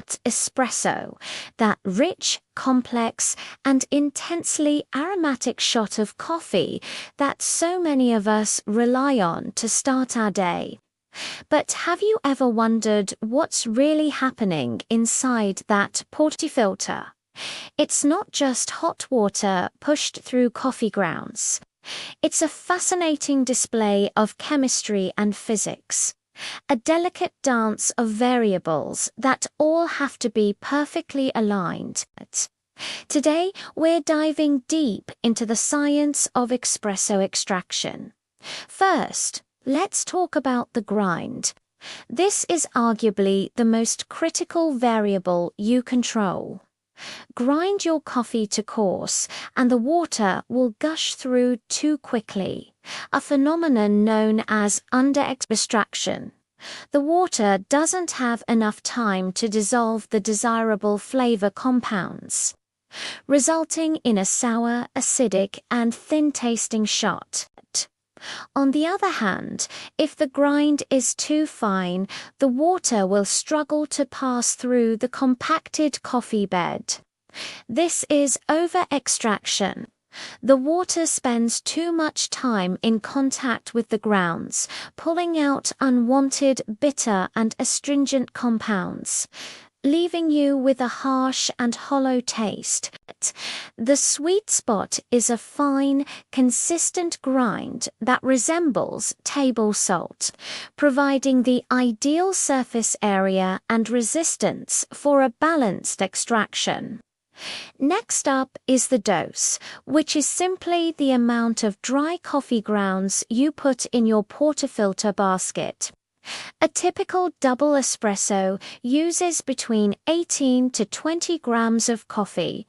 that espresso, that rich, complex, and intensely aromatic shot of coffee that so many of us rely on to start our day. But have you ever wondered what's really happening inside that portafilter? It's not just hot water pushed through coffee grounds. It's a fascinating display of chemistry and physics, a delicate dance of variables that all have to be perfectly aligned. Today, we're diving deep into the science of espresso extraction. First, let's talk about the grind. This is arguably the most critical variable you control. Grind your coffee to coarse, and the water will gush through too quickly, a phenomenon known as under-extraction. The water doesn't have enough time to dissolve the desirable flavor compounds, resulting in a sour, acidic, and thin-tasting shot. On the other hand, if the grind is too fine, the water will struggle to pass through the compacted coffee bed. This is over-extraction. The water spends too much time in contact with the grounds, pulling out unwanted bitter and astringent compounds, leaving you with a harsh and hollow taste. The sweet spot is a fine, consistent grind that resembles table salt, providing the ideal surface area and resistance for a balanced extraction. Next up is the dose, which is simply the amount of dry coffee grounds you put in your portafilter basket. A typical double espresso uses between 18 to 20 grams of coffee.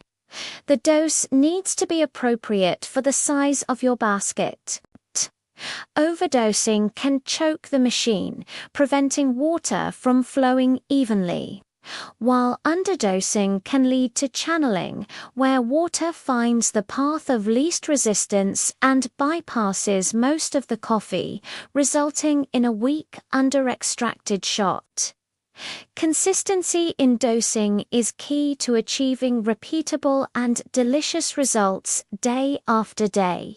The dose needs to be appropriate for the size of your basket. Overdosing can choke the machine, preventing water from flowing evenly, while underdosing can lead to channeling, where water finds the path of least resistance and bypasses most of the coffee, resulting in a weak, under-extracted shot. Consistency in dosing is key to achieving repeatable and delicious results day after day.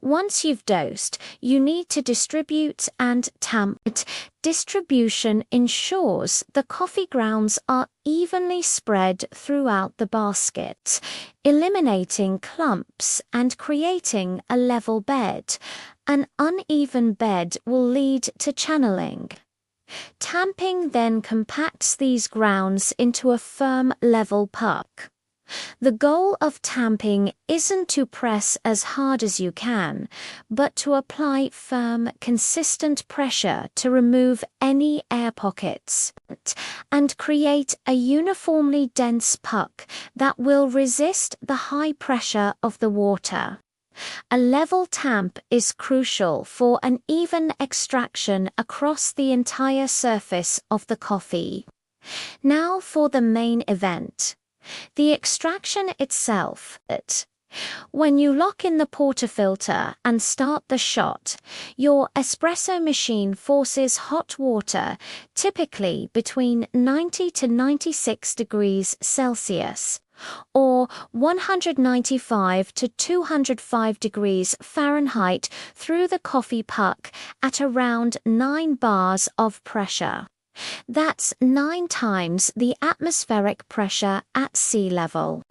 Once you've dosed, you need to distribute and tamp. Distribution ensures the coffee grounds are evenly spread throughout the basket, eliminating clumps and creating a level bed. An uneven bed will lead to channeling. Tamping then compacts these grounds into a firm, level puck. The goal of tamping isn't to press as hard as you can, but to apply firm, consistent pressure to remove any air pockets and create a uniformly dense puck that will resist the high pressure of the water. A level tamp is crucial for an even extraction across the entire surface of the coffee. Now for the main event. The extraction itself. When you lock in the portafilter and start the shot, your espresso machine forces hot water, typically between 90 to 96 degrees Celsius, or 195 to 205 degrees Fahrenheit through the coffee puck at around 9 bars of pressure. That's 9 times the atmospheric pressure at sea level.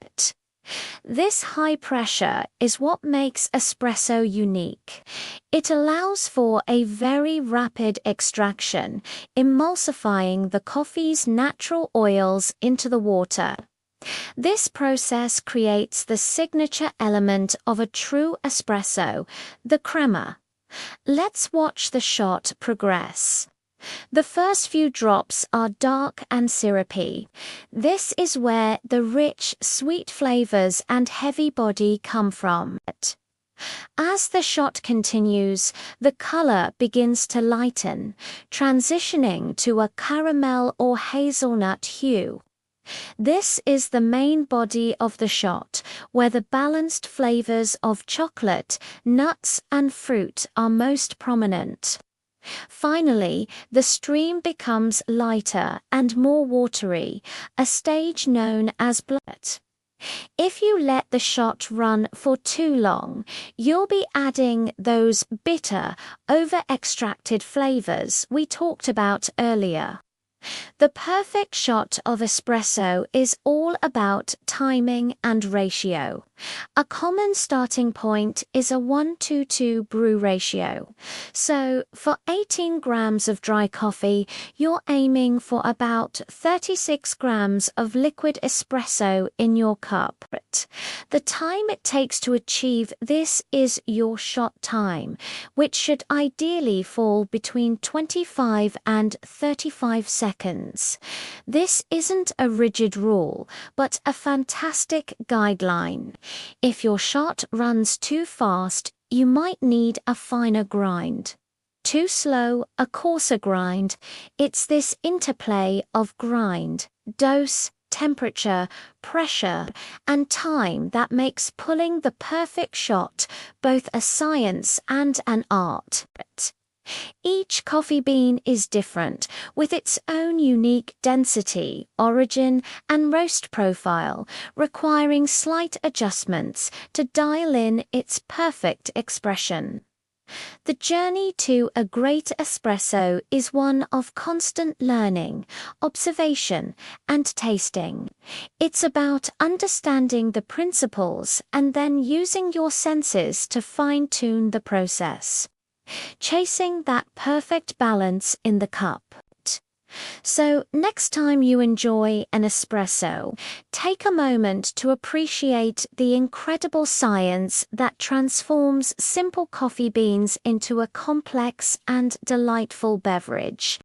This high pressure is what makes espresso unique. It allows for a very rapid extraction, emulsifying the coffee's natural oils into the water. This process creates the signature element of a true espresso, the crema. Let's watch the shot progress. The first few drops are dark and syrupy. This is where the rich, sweet flavors and heavy body come from. As the shot continues, the color begins to lighten, transitioning to a caramel or hazelnut hue. This is the main body of the shot, where the balanced flavors of chocolate, nuts, and fruit are most prominent. Finally, the stream becomes lighter and more watery, a stage known as blood. If you let the shot run for too long, you'll be adding those bitter, over-extracted flavors we talked about earlier. The perfect shot of espresso is all about timing and ratio. A common starting point is a 1:2 brew ratio. So, for 18 grams of dry coffee, you're aiming for about 36 grams of liquid espresso in your cup. The time it takes to achieve this is your shot time, which should ideally fall between 25 and 35 seconds. This isn't a rigid rule, but a fantastic guideline. If your shot runs too fast, you might need a finer grind. Too slow, a coarser grind. It's this interplay of grind, dose, temperature, pressure, and time that makes pulling the perfect shot both a science and an art. Each coffee bean is different, with its own unique density, origin, and roast profile, requiring slight adjustments to dial in its perfect expression. The journey to a great espresso is one of constant learning, observation, and tasting. It's about understanding the principles and then using your senses to fine-tune the process, chasing that perfect balance in the cup. So, next time you enjoy an espresso, take a moment to appreciate the incredible science that transforms simple coffee beans into a complex and delightful beverage.